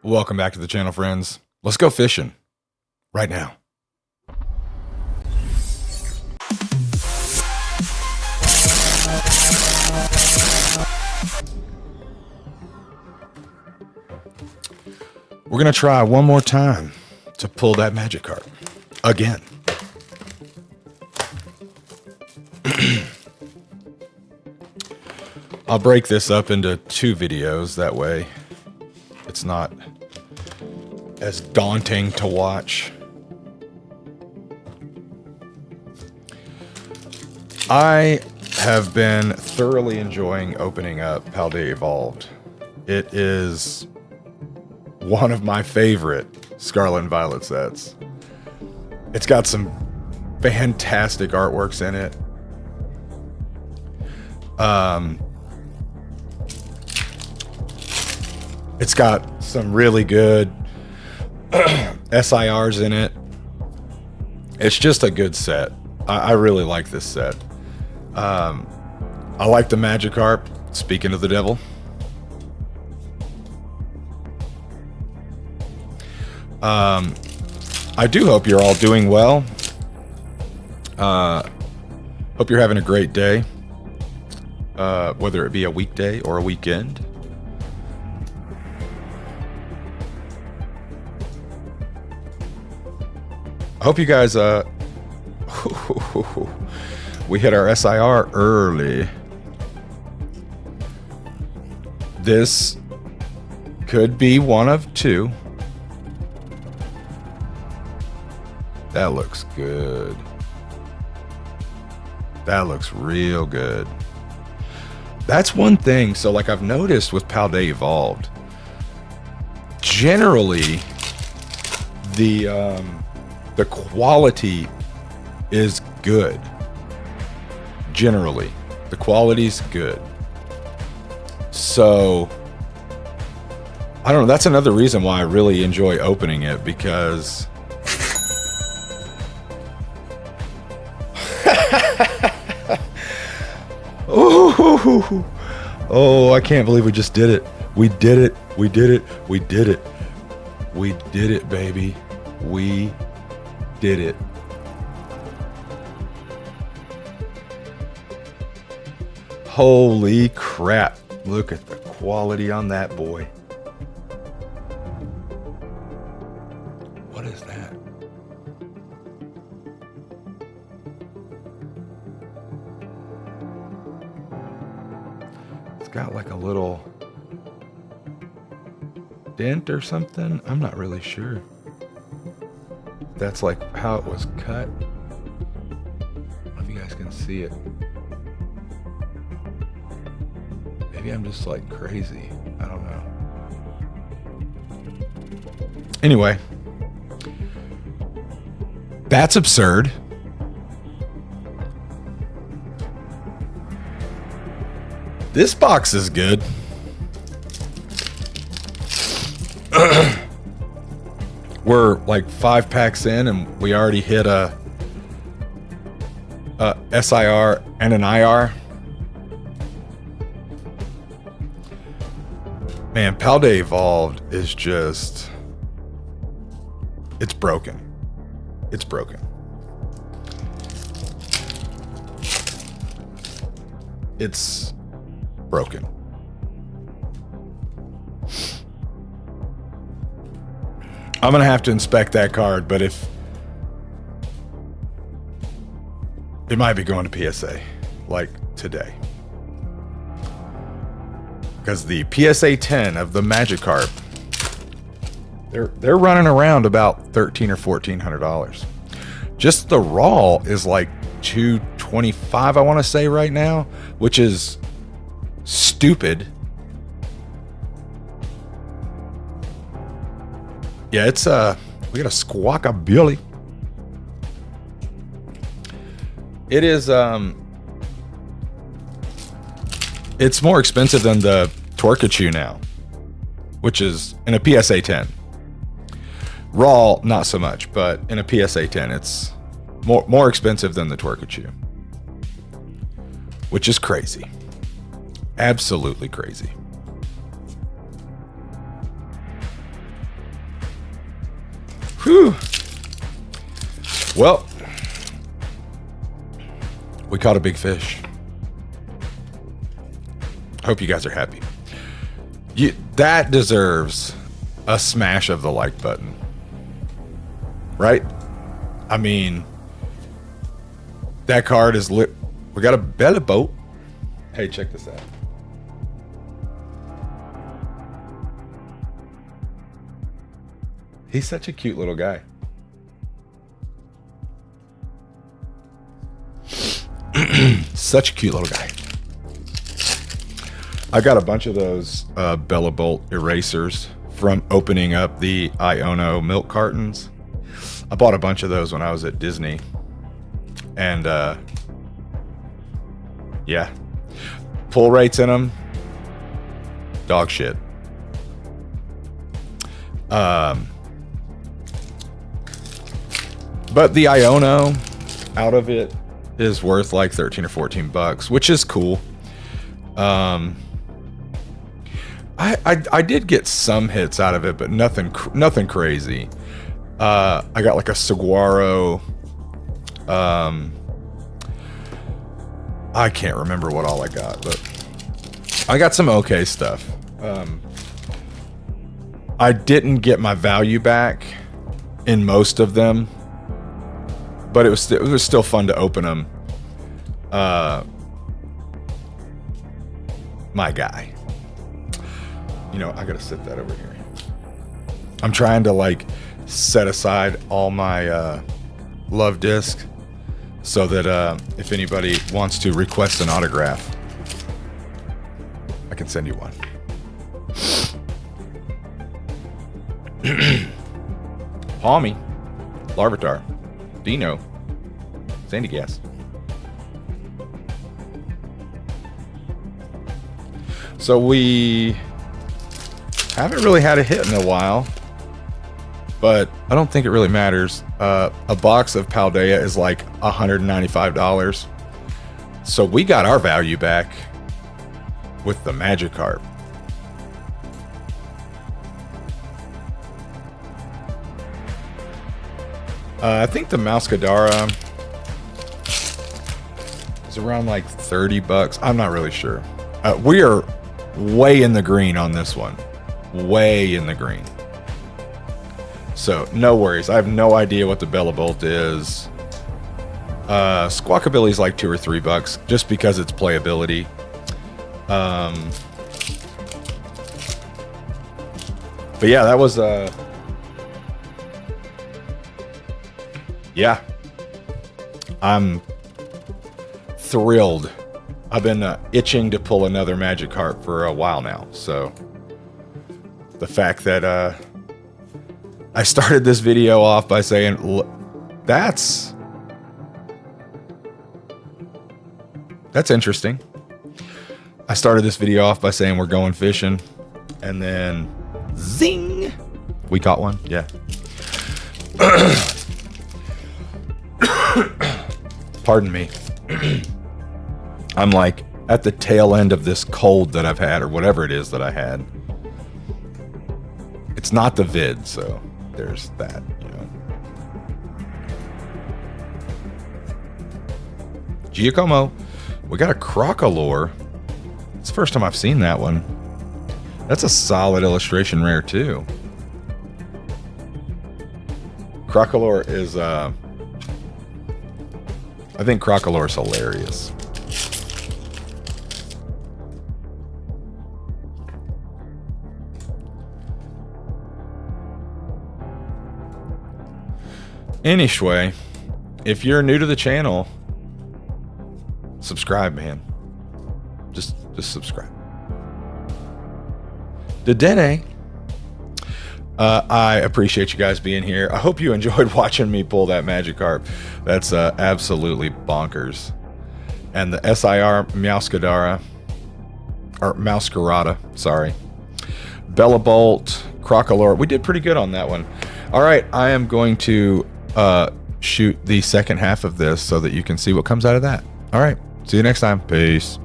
Welcome back to the channel, friends. Let's go fishing right now. We're going to try one more time to pull that magikarp again. I'll break this up into 2 videos. That way it's not as daunting to watch. I have been thoroughly enjoying opening up Paldea Evolved. It is one of my favorite Scarlet and Violet sets. It's got some fantastic artworks in it. It's got some really good SIRs in it. It's just a good set. I really like this set. I like the magikarp. Speaking of the devil. I do hope you're all doing well. Hope you're having a great day. Whether it be a weekday or a weekend. I hope you guys, we hit our SIR early. This could be one of 2. That looks good. That looks real good. That's one thing. So like I've noticed with Paldea Evolved, generally the quality is good. Generally, the quality's good. So, I don't know. That's another reason why I really enjoy opening it, because oh, I can't believe we just did it. We did it. We did it. We did it. We did it, baby. We did it. Holy crap. Look at the quality on that boy. What is that? It's got like a little dent or something. I'm not really sure. That's like how it was cut. I don't know if you guys can see it. Maybe I'm just like crazy. I don't know. Anyway, that's absurd. This box is good. We're like 5 packs in and we already hit a SIR and an IR. Man, Paldea Evolved is just... it's broken. It's broken. It's broken. I'm going to have to inspect that card, but if... it might be going to PSA, like today. Because the PSA 10 of the magikarp, they're running around about $1,300 or $1,400. Just the raw is like $225, I want to say right now, which is stupid. Yeah, it's we got a squawkabilly. It is it's more expensive than the Torkachu now, which is in a PSA 10. Raw, not so much, but in a PSA 10, it's more expensive than the Torkachu, which is crazy. Absolutely crazy. Whew. Well, we caught a big fish. Hope you guys are happy. That deserves a smash of the like button. Right? I mean, that card is lit. We got a belly boat. Hey, check this out. He's such a cute little guy. Such a cute little guy. I got a bunch of those Bella Bolt erasers from opening up the Iono milk cartons. I bought a bunch of those when I was at Disney. And yeah. Pull rates in them. Dog shit. But the Iono out of it is worth like 13 or 14 bucks, which is cool. I did get some hits out of it, but nothing crazy. I got like a saguaro. I can't remember what all I got, but I got some okay stuff. I didn't get my value back in most of them, but it was still fun to open them. My guy. You know, I gotta sit that over here. I'm trying to like set aside all my love disc so that if anybody wants to request an autograph, I can send you one. Palmy, Larvitar, Dino, Sandy Gas. So we haven't really had a hit in a while, but I don't think it really matters. A box of Paldea is like $195. So we got our value back with the magikarp. I think the Mouskadara is around like 30 bucks. I'm not really sure. We are way in the green on this one. Way in the green. So no worries. I have no idea what the Bella Bolt is. Squawkabilly's like 2 or 3 bucks just because it's playability. But yeah, that was yeah. I'm thrilled. I've been itching to pull another magikarp for a while now. So the fact that I started this video off by saying that's interesting. I started this video off by saying we're going fishing, and then zing, we caught one. Yeah. Pardon me. I'm like at the tail end of this cold that I've had, or whatever it is that I had. It's not the vid, so there's that, you know. Giacomo, we got a Crocolore. It's the first time I've seen that one. That's a solid illustration rare too. Crocolore is I think Crocolore's hilarious. Anyway, if you're new to the channel, subscribe, man. Just subscribe. Dedenne. I appreciate you guys being here. I hope you enjoyed watching me pull that magikarp. That's absolutely bonkers. And the SIR Mouskadara, or Mouskarada, sorry. Bella Bolt, Crocolore. We did pretty good on that one. All right, I am going to shoot the second half of this so that you can see what comes out of that. All right, see you next time. Peace.